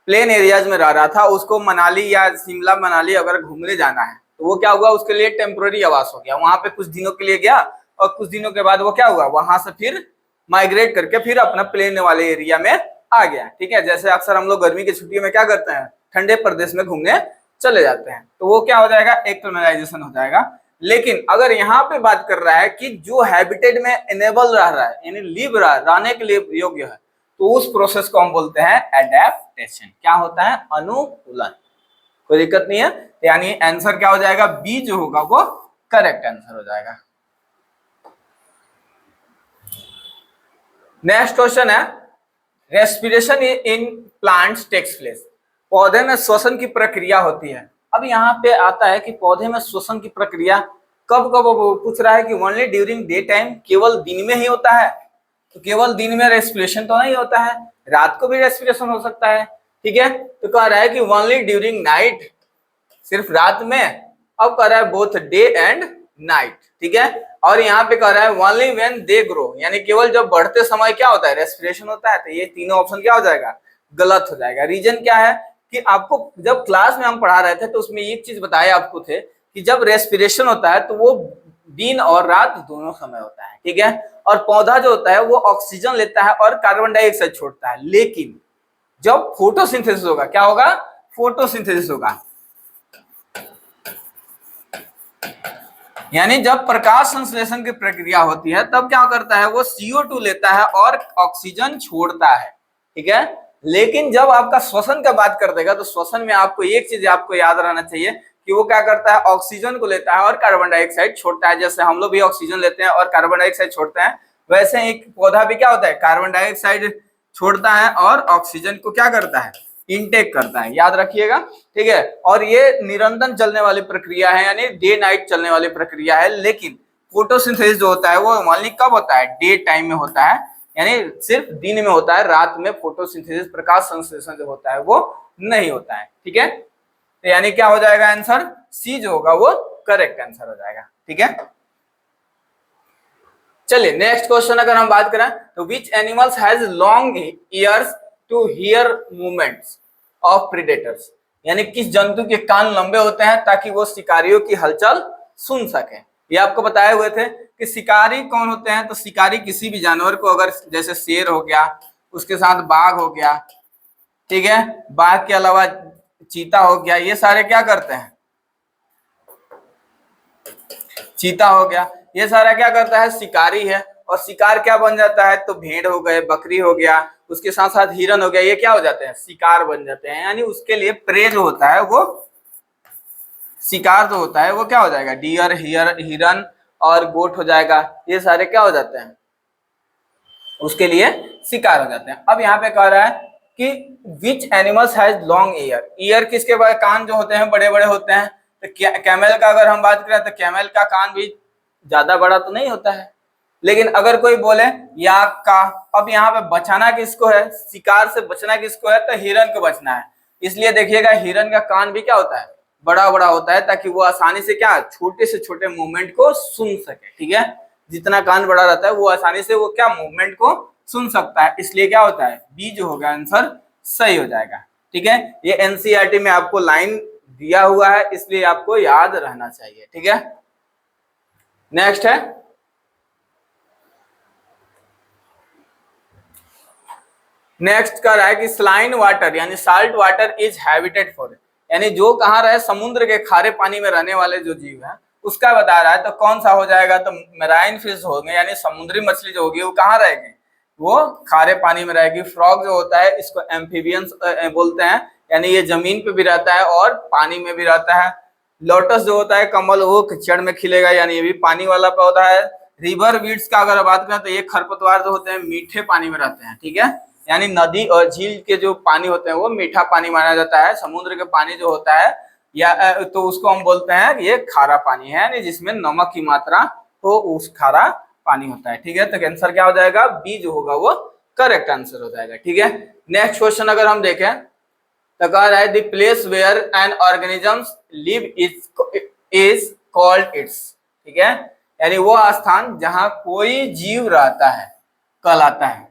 प्लेन एरियाज में रह रहा था, उसको मनाली या शिमला मनाली अगर घूमने जाना है, तो वो क्या हुआ, उसके लिए टेम्पोररी आवास हो गया। वहां पे कुछ दिनों के लिए गया और कुछ दिनों के बाद वो क्या हुआ, वहां से फिर माइग्रेट करके फिर अपना प्लेन वाले एरिया में आ गया। ठीक है, जैसे अक्सर हम लोग गर्मी की छुट्टियों में क्या करते हैं, ठंडे प्रदेश में घूमने चले जाते हैं। तो वो क्या हो जाएगा, एक्लिमेटाइजेशन हो जाएगा। लेकिन अगर यहाँ पे बात कर रहा है कि जो हैबिटेट में इनेबल रह रहा है, यानी लिव रहा है, रहने के लिए योग्य है, तो उस प्रोसेस को हम बोलते हैं एडेप्टेशन। क्या होता है, अनुकूलन। कोई दिक्कत नहीं है, यानी आंसर क्या हो जाएगा, बी जो होगा वो करेक्ट आंसर हो जाएगा। नेक्स्ट क्वेश्चन है, respiration in plants takes place, पौधे में श्वसन की प्रक्रिया होती है। अब यहाँ पे आता है कि पौधे में श्वसन की प्रक्रिया कब कब पूछ रहा है कि ओनली ड्यूरिंग डे टाइम, केवल दिन में ही होता है। तो केवल दिन में रेस्पिरेशन तो नहीं होता है, रात को भी रेस्पिरेशन हो सकता है। ठीक है, तो कह रहा है कि ओनली ड्यूरिंग नाइट, सिर्फ रात में। अब कह रहा है बोथ डे एंड नाइट। ठीक है, और यहाँ पे कह रहा है ओनली व्हेन दे ग्रो, यानी केवल जब बढ़ते समय क्या होता है, रेस्पिरेशन होता है। तो ये तीनों ऑप्शन क्या हो जाएगा, गलत हो जाएगा। रीजन क्या है कि आपको जब क्लास में हम पढ़ा रहे थे तो उसमें एक चीज बताए आपको थे कि जब रेस्पिरेशन होता है तो वो दिन और रात दोनों समय होता है। ठीक है, और पौधा जो होता है वो ऑक्सीजन लेता है और कार्बन डाइऑक्साइड छोड़ता है। लेकिन जब फोटोसिंथेसिस होगा, क्या होगा, फोटोसिंथेसिस होगा, यानी जब प्रकाश संश्लेषण की प्रक्रिया होती है तब क्या करता है, वो CO2 लेता है और ऑक्सीजन छोड़ता है। ठीक है। लेकिन जब आपका श्वसन का बात कर देगा तो श्वसन में आपको एक चीज आपको याद रहना चाहिए कि वो क्या करता है, ऑक्सीजन को लेता है और कार्बन डाइऑक्साइड छोड़ता है। जैसे हम लोग भी ऑक्सीजन लेते हैं और कार्बन डाइऑक्साइड छोड़ते हैं, वैसे एक पौधा भी क्या होता है, कार्बन डाइऑक्साइड छोड़ता है और ऑक्सीजन को क्या करता है, इनटेक करता है। याद रखिएगा, ठीक है। और ये निरंतर चलने वाली प्रक्रिया है, यानी डे नाइट चलने वाली प्रक्रिया है। लेकिन फोटोसिंथेसिस जो होता है वो ओनली कब होता है, डे टाइम में होता है, यानी सिर्फ दिन में होता है, रात में फोटोसिंथेसिस प्रकाश संश्लेषण जो होता है वो नहीं होता है, ठीक है। तो यानी क्या हो जाएगा आंसर, सी जो होगा वो करेक्ट आंसर हो जाएगा, ठीक है। चलिए नेक्स्ट क्वेश्चन अगर हम बात करें तो which animals has long ears to hear movements of predators, यानी किस जंतु के कान लंबे होते हैं ताकि वो शिकारियों की हलचल सुन सके। ये आपको बताए हुए थे कि शिकारी कौन होते हैं, तो शिकारी किसी भी जानवर को, अगर जैसे शेर हो गया, उसके साथ बाघ हो गया, ठीक है, बाघ के अलावा चीता हो गया, ये सारे क्या करते हैं, चीता हो गया, ये सारा क्या करता है, शिकारी है। और शिकार क्या बन जाता है, तो भेड़ हो गए, बकरी हो गया, उसके साथ साथ हिरन हो गया, ये क्या हो जाते हैं, शिकार बन जाते हैं। यानी उसके लिए प्रे जो होता है वो, शिकार जो होता है वो क्या हो जाएगा, डियर, हिरन और गोट हो जाएगा, ये सारे क्या हो जाते हैं, उसके लिए शिकार हो जाते हैं। अब यहाँ पे कह रहा है कि विच animals has long year, year किसके बाद, कान जो होते हैं बड़े बड़े होते हैं। तो कैमल का अगर हम बात करें तो कैमल का कान भी ज्यादा बड़ा तो नहीं होता है। लेकिन अगर कोई बोले याक का, अब यहाँ पे बचाना किसको है, शिकार से बचना किसको है, तो हिरन को बचना है। इसलिए देखिएगा हिरन का कान भी क्या होता है, बड़ा बड़ा होता है, ताकि वो आसानी से क्या, छोटे से छोटे मूवमेंट को सुन सके, ठीक है। जितना कान बड़ा रहता है वो आसानी से वो क्या, मूवमेंट को सुन सकता है। इसलिए क्या होता है, बी जो होगा आंसर सही हो जाएगा, ठीक है। ये एनसीईआरटी में आपको लाइन दिया हुआ है, इसलिए आपको याद रहना चाहिए, ठीक है। नेक्स्ट है, नेक्स्ट कर रहा है कि स्लाइन वाटर यानी salt water is habitat for, यानी जो कहाँ रहे, समुद्र के खारे पानी में रहने वाले जो जीव है उसका बता रहा है। तो कौन सा हो जाएगा, तो मेराइन फिश होंगे, यानी समुद्री मछली जो होगी वो कहाँ रहेगी, वो खारे पानी में रहेगी। फ्रॉग जो होता है इसको एम्फीबियंस बोलते हैं, यानी ये जमीन पे भी रहता है और पानी में भी रहता है। लोटस जो होता है कमल, वो कीचड़ में खिलेगा, यानी ये भी पानी वाला पौधा है। रिवर वीड्स का अगर बात करें तो ये खरपतवार जो होते हैं मीठे पानी में रहते हैं, ठीक है। यानी नदी और झील के जो पानी होते हैं वो मीठा पानी माना जाता है। समुद्र के पानी जो होता है या तो उसको हम बोलते हैं ये खारा पानी है, यानी जिसमें नमक की मात्रा तो उस खारा पानी होता है, ठीक है। तो आंसर क्या हो जाएगा, बी जो होगा वो करेक्ट आंसर हो जाएगा, ठीक है। नेक्स्ट क्वेश्चन अगर हम देखें तो कह रहा है the place where an organisms live is called its, ठीक है। यानी वो स्थान जहां कोई जीव रहता है कहलाता है।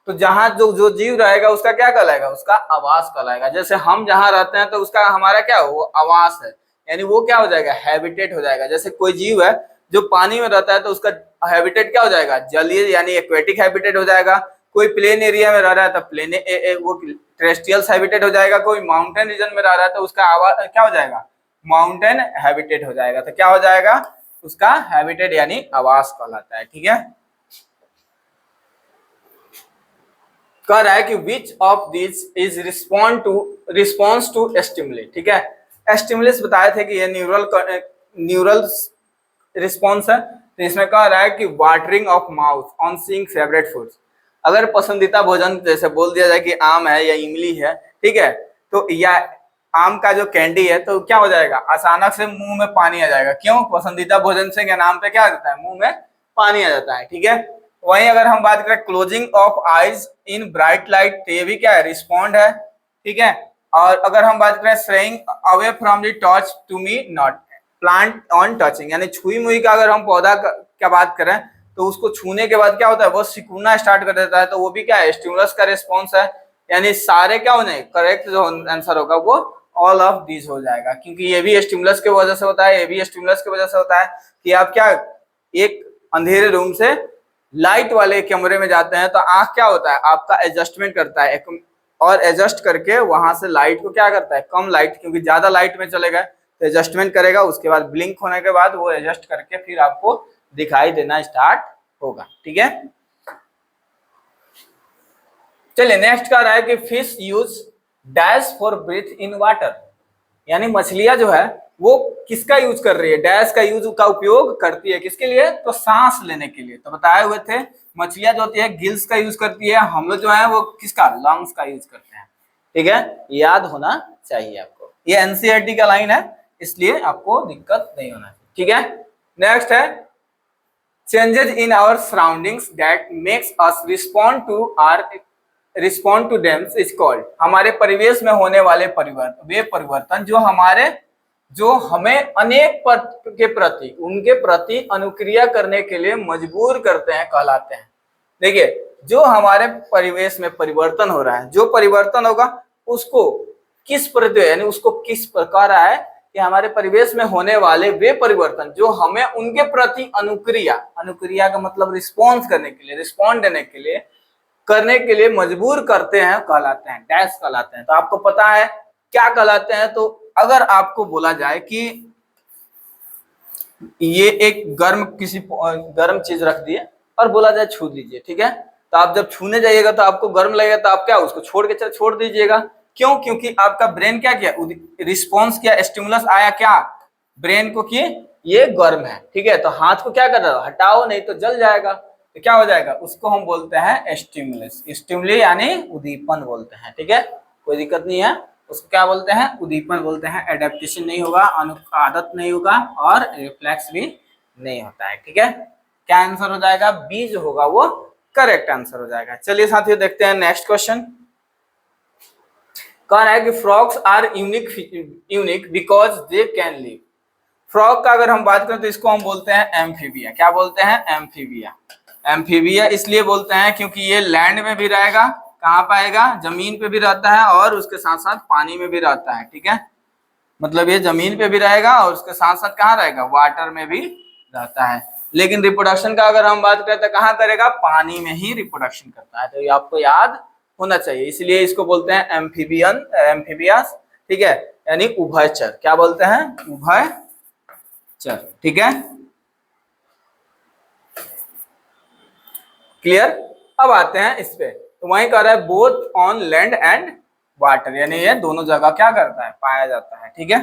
तो जहां जो जो जीव रहेगा उसका क्या कहलाएगा, उसका आवास कहलाएगा। जैसे हम जहां रहते हैं तो उसका हमारा क्या हो, वो आवास है, यानी वो क्या हो जाएगा, हैबिटेट हो जाएगा। जैसे कोई जीव है जो पानी में रहता है तो उसका हैबिटेट क्या हो जाएगा, जलीय यानी एक्वेटिक हैबिटेट हो जाएगा। कोई प्लेन एरिया में रह रहा है तो प्लेन वो टेरेस्ट्रियल हैबिटेट हो जाएगा। कोई माउंटेन रीजन में रह रहा है तो उसका आवास क्या हो जाएगा, माउंटेन हैबिटेट हो जाएगा। तो क्या हो जाएगा, उसका हैबिटेट यानी आवास कहलाता है, ठीक है। कह रहा है कि which of this is response to stimuli, ठीक है। स्टिमुलस बताए थे कि ये न्यूरल रिस्पॉन्स है। तो इसमें कह रहा है कि watering of mouth on seeing favourite foods, अगर पसंदीदा भोजन जैसे बोल दिया जाए कि आम है या इमली है, ठीक है, तो या आम का जो कैंडी है तो क्या हो जाएगा, अचानक से मुंह में पानी आ जाएगा। क्यों, पसंदीदा भोजन से क्या नाम पे क्या आ जाता है, मुंह में पानी आ जाता है, ठीक है। वहीं अगर हम बात करें closing of eyes in bright light, तो ये भी क्या है, रिस्पॉन्ड है, ठीक है। और अगर हम बात करें straying away from the touch to me not plant on touching, यानी छुई मुई का अगर हम पौधा का बात करें तो उसको छूने के बाद क्या होता है, वो सिकुड़ना स्टार्ट कर देता है, तो वो भी क्या है, स्टिमुलस का रिस्पॉन्स है। यानी सारे क्या होने, करेक्ट जो आंसर होगा वो ऑल ऑफ दिस हो जाएगा, क्योंकि ये भी स्टिमुलस की वजह से होता है, ये भी स्टिमुलस की वजह से होता है। कि आप क्या एक अंधेरे रूम से लाइट वाले कमरे में जाते हैं तो आंख क्या होता है, आपका एडजस्टमेंट करता है और एडजस्ट करके वहां से लाइट को क्या करता है, कम लाइट, क्योंकि ज्यादा लाइट में चले गए तो एडजस्टमेंट करेगा, उसके बाद ब्लिंक होने के बाद वो एडजस्ट करके फिर आपको दिखाई देना स्टार्ट होगा, ठीक है। चलिए नेक्स्ट का रहा है कि fish use dash for breathe in water, यानी मछलियां जो है वो किसका यूज कर रही है, डैश का यूज का उपयोग करती है किसके लिए, तो सांस लेने के लिए। तो बताए हुए थे मछलियां जो होती है गिल्स का यूज करती है, हम लोग जो है वो किसका, लंग्स का यूज करते हैं। ठीक है, याद होना चाहिए आपको, ये एनसीईआरटी का लाइन है इसलिए आपको दिक्कत नहीं होना चाहिए। ठीक है, नेक्स्ट है changes in our surroundings that makes us respond to them is called, हमारे परिवेश में होने वाले परिवर्तन, वे परिवर्तन जो हमें अनेक के प्रति, उनके प्रति अनुक्रिया करने के लिए मजबूर करते हैं, कहलाते हैं। देखिए जो हमारे परिवेश में परिवर्तन हो रहा है, जो परिवर्तन होगा उसको किस प्रति, यानी उसको किस प्रकार है कि हमारे परिवेश में होने वाले वे परिवर्तन जो हमें उनके प्रति अनुक्रिया का मतलब रिस्पॉन्स करने के लिए, रिस्पॉन्ड करने के लिए मजबूर करते हैं, कहलाते हैं, डैश कहलाते हैं। तो आपको पता है क्या कहलाते हैं। तो अगर आपको बोला जाए कि ये एक गर्म चीज रख दिए और बोला जाए छू दीजिए, ठीक है, तो आप जब छूने जाइएगा तो आपको गर्म लगेगा, तो आप क्या उसको छोड़ दीजिएगा। क्यों? क्योंकि आपका ब्रेन क्या किया, रिस्पॉन्स किया, स्टिमुलस आया क्या ब्रेन को कि ये गर्म है। ठीक है, तो हाथ को क्या कर रहा है, हटाओ नहीं तो जल जाएगा, तो क्या हो जाएगा, उसको हम बोलते हैं स्टिमुलस, स्टिमुली यानी उद्दीपन बोलते हैं। ठीक है, कोई दिक्कत नहीं है, उसको क्या बोलते हैं, उद्दीपन बोलते हैं। एडेप्टेशन नहीं होगा, आदत नहीं होगा और रिफ्लेक्स भी नहीं होता है। ठीक है, क्या आंसर हो जाएगा, बी जो होगा वो करेक्ट आंसर हो जाएगा। चलिए साथियों देखते हैं नेक्स्ट क्वेश्चन। कह रहा है कि frogs are unique because they can live. Frog का अगर हम बात करें तो इसको हम बोलते हैं एम्फीबिया। क्या बोलते हैं, एम्फीबिया। एम्फीबिया इसलिए बोलते हैं क्योंकि ये लैंड में भी रहेगा, कहाँ पाएगा, जमीन पे भी रहता है और उसके साथ साथ पानी में भी रहता है। ठीक है, मतलब ये जमीन पे भी रहेगा और उसके साथ साथ कहाँ रहेगा, वाटर में भी रहता है। लेकिन रिप्रोडक्शन का अगर हम बात करें तो कहाँ करेगा, पानी में ही रिप्रोडक्शन करता है। तो ये आपको याद होना चाहिए, इसलिए इसको बोलते हैं एम्फीबियस। ठीक है, यानी उभयचर। क्या बोलते हैं, उभयचर। ठीक है, क्लियर। अब आते हैं इस पे, तो वहीं कह रहा है both on land and water, यानी ये दोनों जगह क्या करता है, पाया जाता है। ठीक है,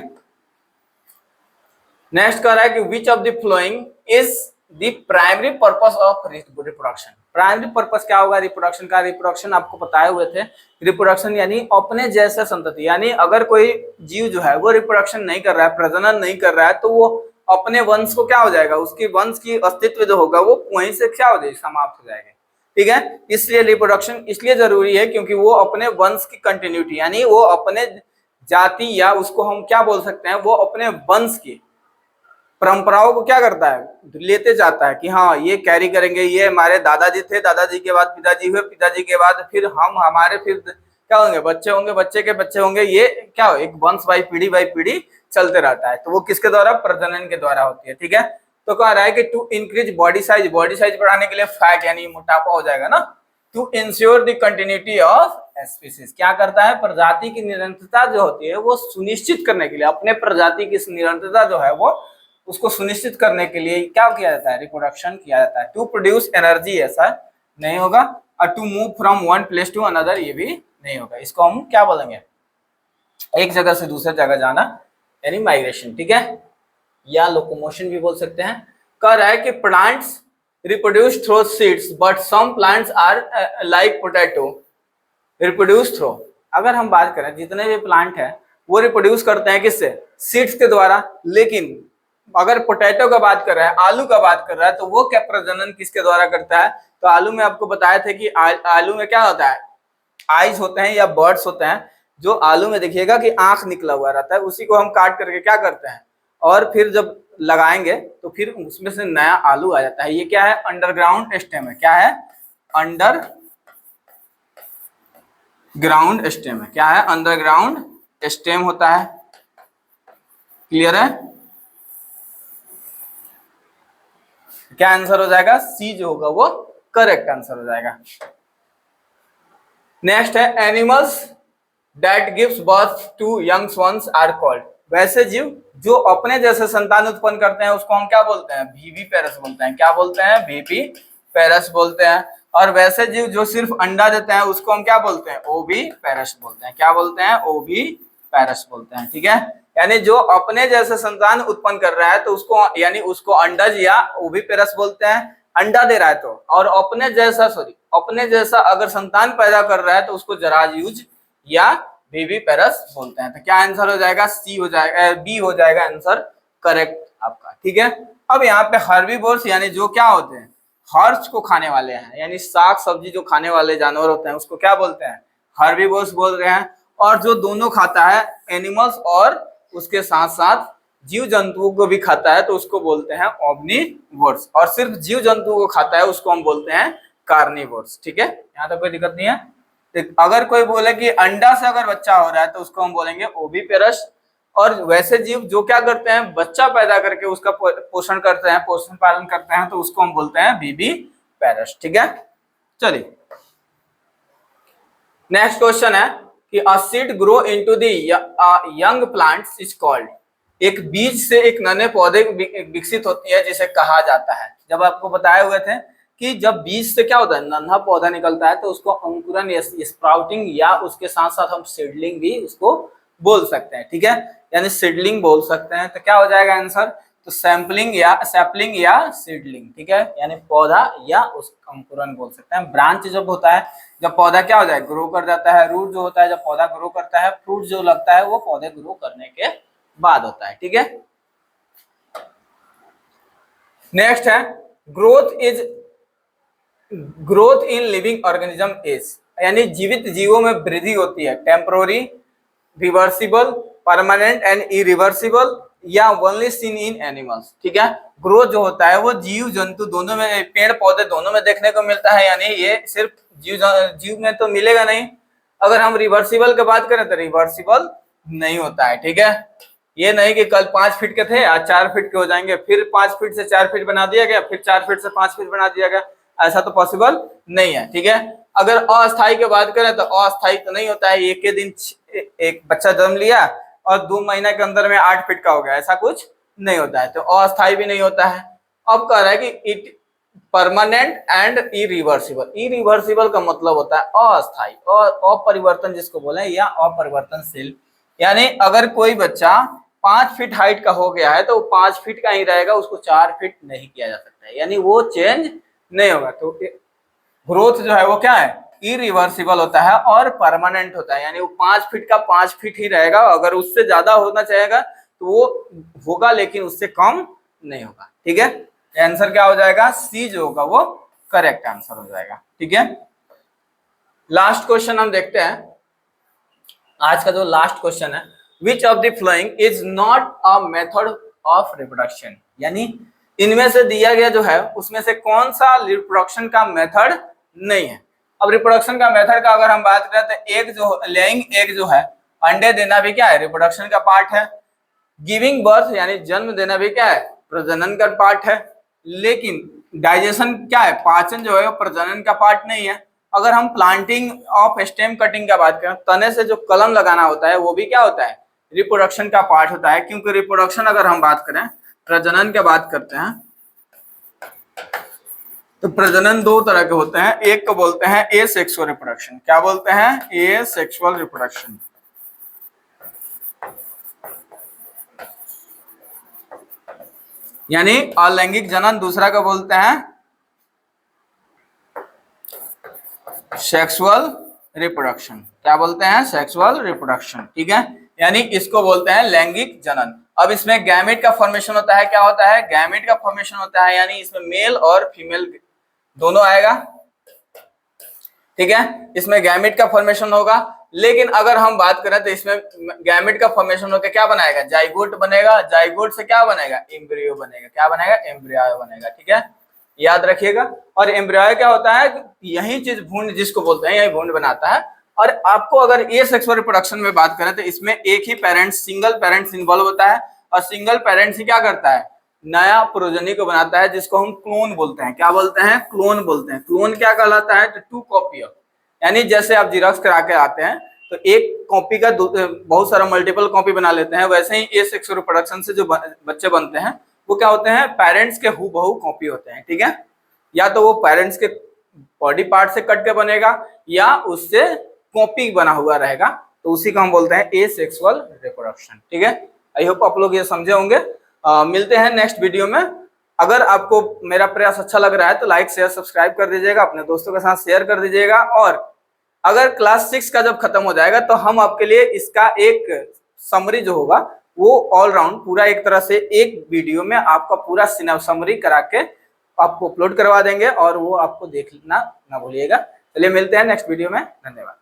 नेक्स्ट कह रहा है कि which of the following is the primary purpose of reproduction. Primary purpose क्या होगा रिप्रोडक्शन का, रिप्रोडक्शन आपको बताए हुए थे, रिप्रोडक्शन यानी अपने जैसे संतति, यानी अगर कोई जीव जो है वो रिप्रोडक्शन नहीं कर रहा है, प्रजनन नहीं कर रहा है, तो वो अपने वंश को क्या हो जाएगा, उसकी वंश की अस्तित्व जो होगा वो वहीं से क्या हो जाएगी, समाप्त हो जाएगा। ठीक है, इसलिए रिप्रोडक्शन इसलिए जरूरी है क्योंकि वो अपने वंश की कंटिन्यूटी, यानी वो अपने जाति या उसको हम क्या बोल सकते हैं, वो अपने वंश की परंपराओं को क्या करता है, लेते जाता है कि हाँ ये कैरी करेंगे, ये हमारे दादाजी थे, दादाजी के बाद पिताजी हुए, पिताजी के बाद फिर हम, हमारे फिर क्या होंगे, बच्चे होंगे, बच्चे के बच्चे होंगे, ये क्या हो, एक वंश बाई पीढ़ी चलते रहता है। तो वो किसके द्वारा, प्रजनन के द्वारा होती है। ठीक है, तो कह रहा है कि टू इंक्रीज बॉडी साइज बढ़ाने के लिए फैट यानी मोटापा हो जाएगा ना, to ensure the continuity of species, क्या करता है, प्रजाति की निरंतरता जो होती है वो सुनिश्चित करने के लिए, अपने प्रजाति की निरंतरता जो है वो उसको सुनिश्चित करने के लिए क्या किया जाता है, रिप्रोडक्शन किया जाता है। टू प्रोड्यूस एनर्जी ऐसा नहीं होगा, और to move from one place to another ये भी नहीं होगा। इसको हम क्या बोलेंगे, एक जगह से दूसरे जगह जाना यानी माइग्रेशन। ठीक है, या लोकोमोशन भी बोल सकते हैं। कह रहा है कि plants reproduce through seeds but some plants are like potato reproduce through. अगर हम बात करें जितने भी प्लांट है वो रिप्रोड्यूस करते हैं किससे, सीड्स के द्वारा, लेकिन अगर पोटैटो का बात कर रहा है, आलू का बात कर रहा है, तो वो क्या प्रजनन किसके द्वारा करता है, तो आलू में आपको बताया था कि आलू में क्या होता है, आइज होते हैं या बर्ड्स होते हैं, जो आलू में देखिएगा कि आंख निकला हुआ रहता है, उसी को हम काट करके क्या करते हैं और फिर जब लगाएंगे तो फिर उसमें से नया आलू आ जाता है। ये क्या है, अंडरग्राउंड स्टेम है। क्या है, अंडरग्राउंड स्टेम है। क्या है, अंडरग्राउंड स्टेम होता है। क्लियर है, क्या आंसर हो जाएगा, सी जो होगा वो करेक्ट आंसर हो जाएगा। नेक्स्ट है animals that gives birth to young ones are called. वैसे जीव जो अपने जैसे संतान उत्पन्न करते हैं उसको हम क्या बोलते हैं, वीवी पेरस बोलते हैं। क्या बोलते हैं, वीवी पेरस बोलते हैं। और वैसे जीव जो सिर्फ अंडा देते हैं उसको हम क्या बोलते हैं, ओविपेरस बोलते हैं। क्या बोलते हैं, ओविपेरस बोलते हैं। ठीक है, यानी जो अपने जैसे संतान उत्पन्न कर रहा है तो उसको यानी उसको अंडज या ओविपेरस बोलते हैं, अंडा दे रहा है तो। और अपने जैसा अगर संतान पैदा कर रहा है तो उसको जरायुज या विविपेरस बोलते हैं। तो क्या आंसर हो जाएगा, सी हो जाएगा, बी हो जाएगा आंसर करेक्ट आपका। ठीक है, अब यहाँ पे हर्बीवोर्स यानी जो क्या होते हैं, हर्ष को खाने वाले हैं, यानी साग सब्जी जो खाने वाले जानवर होते हैं उसको क्या बोलते हैं, हर्बीवोर्स बोल रहे हैं। और जो दोनों खाता है, एनिमल्स और उसके साथ साथ जीव जंतुओं को भी खाता है तो उसको बोलते हैं ओमनीवोर्स। और सिर्फ जीव जंतुओं को खाता है उसको हम बोलते हैं कार्निवोर्स। ठीक है, यहाँ तक कोई दिक्कत नहीं है। तो अगर कोई बोले कि अंडा से अगर बच्चा हो रहा है तो उसको हम बोलेंगे ओविपेरस। और वैसे जीव जो क्या करते हैं, बच्चा पैदा करके उसका पोषण करते हैं, पोषण पालन करते हैं, तो उसको हम बोलते हैं विविपेरस। ठीक है, चलिए नेक्स्ट क्वेश्चन है कि a seed grow into the young plants is called. एक बीज से एक नए पौधे विकसित होती है जिसे कहा जाता है। जब आपको बताए हुए थे कि जब बीज से क्या होता है, नन्हा पौधा निकलता है तो उसको अंकुरन या स्प्राउटिंग या उसके साथ साथ हम सीडलिंग भी उसको बोल सकते हैं। ठीक है, यानी सीडलिंग बोल सकते हैं। तो क्या हो जाएगा आंसर, तो सैम्पलिंग या सीडलिंग। ठीक है, यानी पौधा या उस अंकुरन बोल सकते हैं। ब्रांच जब होता है, जब पौधा क्या हो जाए, ग्रो कर जाता है। रूट जो होता है जब पौधा ग्रो करता है। फ्रूट जो लगता है वो पौधे ग्रो करने के बाद होता है। ठीक है, नेक्स्ट है growth in living organism is, यानी जीवित जीवों में वृद्धि होती है temporary, reversible, permanent and irreversible या ओनली सीन इन एनिमल्स। ठीक है, ग्रोथ जो होता है वो जीव जंतु दोनों में, पेड़ पौधे दोनों में देखने को मिलता है, यानी ये सिर्फ जीव में तो मिलेगा नहीं। अगर हम रिवर्सिबल की बात करें तो रिवर्सिबल नहीं होता है। ठीक है, ये नहीं कि कल 5 फीट के थे आज 4 फीट के हो जाएंगे, फिर 5 फीट से 4 फीट बना दिया गया, फिर 4 फीट से 5 फीट बना दिया गया, ऐसा तो पॉसिबल नहीं है। ठीक है, अगर अस्थायी की बात करें तो अस्थायी तो नहीं होता है, एक के दिन एक बच्चा जन्म लिया और 2 महीने के अंदर में 8 फीट का हो गया, ऐसा कुछ नहीं होता है। तो अस्थायी भी नहीं होता है। अब कह रहा है कि it permanent and irreversible. Irreversible का मतलब होता है अस्थायी और अपरिवर्तन जिसको बोले, या अपरिवर्तनशील। यानी अगर कोई बच्चा 5 फीट हाइट का हो गया है तो 5 फीट का ही रहेगा, उसको 4 फीट नहीं किया जा सकता है, यानी वो चेंज नहीं होगा। तो ग्रोथ जो है वो क्या है, इरिवर्सिबल होता है और परमानेंट होता है, यानी वो 5 फीट का 5 फीट ही रहेगा। अगर उससे ज्यादा होना चाहेगा तो वो होगा, लेकिन उससे कम नहीं होगा। ठीक है, आंसर क्या हो जाएगा, सी जो होगा वो करेक्ट आंसर हो जाएगा। ठीक है, लास्ट क्वेश्चन हम देखते हैं। आज का जो लास्ट क्वेश्चन है, विच of the following is not a method of reproduction, यानी इनमें से दिया गया जो है उसमें से कौन सा रिप्रोडक्शन का मेथड नहीं है। अब रिप्रोडक्शन का मेथड का अगर हम बात करें तो एग जो लेइंग एग जो है, अंडे देना भी क्या है, रिप्रोडक्शन का पार्ट है। गिविंग बर्थ यानी जन्म देना भी क्या है, प्रजनन का पार्ट है। लेकिन डाइजेशन क्या है, पाचन जो है वो प्रजनन का पार्ट नहीं है। अगर हम प्लांटिंग ऑफ स्टेम कटिंग का बात करें, तने से जो कलम लगाना होता है वो भी क्या होता है, रिप्रोडक्शन का पार्ट होता है। क्योंकि रिप्रोडक्शन अगर हम बात करें, प्रजनन की बात करते हैं तो प्रजनन 2 तरह के होते हैं। एक को बोलते हैं एसेक्सुअल रिप्रोडक्शन। क्या बोलते हैं, एसेक्सुअल रिप्रोडक्शन। यानी अलैंगिक जनन। दूसरा को बोलते हैं सेक्सुअल रिप्रोडक्शन। क्या बोलते हैं, सेक्सुअल रिप्रोडक्शन। ठीक है, यानी इसको बोलते हैं लैंगिक जनन। अब इसमें गैमेट का फॉर्मेशन होता है। क्या होता है, गैमेट का फॉर्मेशन होता है, यानी इसमें मेल और फीमेल दोनों आएगा। ठीक है, इसमें गैमेट का फॉर्मेशन होगा। लेकिन अगर हम बात करें तो इसमें गैमेट का फॉर्मेशन होकर क्या बनाएगा, जाइगोट बनेगा। जाइगोट से क्या बनेगा, एम्ब्रियो बनेगा। क्या बनेगा, एम्ब्रियो बनेगा। ठीक है, याद रखिएगा। और एम्ब्रियो क्या होता है, यही चीज भ्रूण जिसको बोलते हैं, यही भ्रूण बनाता है। और आपको अगर एसेक्सुअल रिप्रोडक्शन में बात करें तो इसमें एक ही पेरेंट्स, सिंगल पेरेंट्स इन्वॉल्व होता है। और सिंगल पेरेंट्स ही क्या करता है, नया प्रोजनी को बनाता है, जिसको हम क्लोन बोलते हैं। क्या बोलते हैं, क्लोन बोलते हैं। क्लोन क्या कहलाता है, तो 2 कॉपी ऑफ, यानी जैसे आप जिरोक्स करा के आते हैं तो एक कॉपी का बहुत सारा मल्टीपल कॉपी बना लेते हैं, वैसे ही एसेक्सुअल रिप्रोडक्शन से जो बच्चे बनते हैं वो क्या होते हैं, पेरेंट्स के हूबहू कॉपी होते हैं। ठीक है, या तो वो पेरेंट्स के बॉडी पार्ट से कट के बनेगा या उससे कॉपी बना हुआ रहेगा, तो उसी को हम बोलते हैं एसेक्सुअल रिप्रोडक्शन। ठीक है, आई होप आप लोग ये समझे होंगे। मिलते हैं नेक्स्ट वीडियो में। अगर आपको मेरा प्रयास अच्छा लग रहा है तो लाइक शेयर सब्सक्राइब कर दीजिएगा, अपने दोस्तों के साथ शेयर कर दीजिएगा, और अगर क्लास 6 का जब खत्म हो जाएगा तो हम आपके लिए इसका एक समरी जो होगा वो ऑलराउंड पूरा एक तरह से एक वीडियो में आपका पूरा समरी करा के आपको अपलोड करवा देंगे, और वो आपको देखना ना भूलिएगा। चलिए मिलते हैं नेक्स्ट वीडियो में, धन्यवाद।